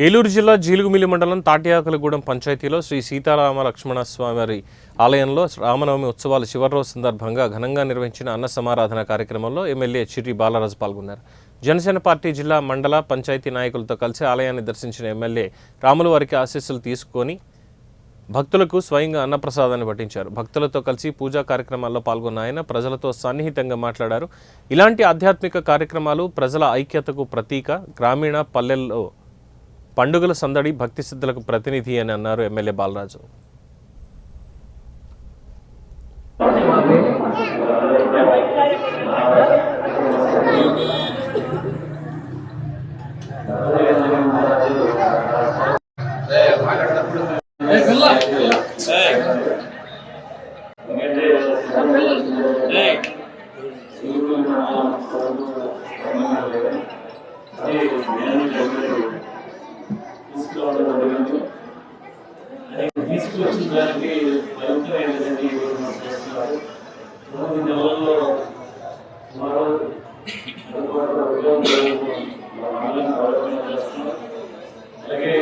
ఏలూరు జిల్లా జీలుగుమిల్లి మండలం తాటియాకులగూడెం పంచాయతీలో శ్రీ సీతారామ లక్ష్మణ స్వామి ఆలయంలో రామనవమి ఉత్సవాల చివరి రోజు సందర్భంగా ఘనంగా నిర్వహించిన అన్న సమారాధన కార్యక్రమంలో ఎమ్మెల్యే చిర్రి బాలరాజు పాల్గొన్నారు. జనసేన పార్టీ జిల్లా మండల పంచాయతీ నాయకులతో కలిసి ఆలయాన్ని దర్శించిన ఎమ్మెల్యే రాముల వారికి ఆశీస్సులు తీసుకొని భక్తులకు స్వయంగా అన్నప్రసాదాన్ని పట్టించారు. భక్తులతో కలిసి పూజా కార్యక్రమాల్లో పాల్గొన్న ఆయన ప్రజలతో సన్నిహితంగా మాట్లాడారు. ఇలాంటి ఆధ్యాత్మిక కార్యక్రమాలు ప్రజల ఐక్యతకు ప్రతీక, గ్రామీణ పల్లెల్లో పండుగల సందడి భక్తి సిద్ధులకు ప్రతినిధి అని అన్నారు ఎమ్మెల్యే బాలరాజు. తీసుకొచ్చిన దానికి ఫలితం ఏంటంటే ఈరోజు మనం చేస్తున్నారు. 9 నెలల్లో మరో ఆలయం చేస్తున్నాం. అలాగే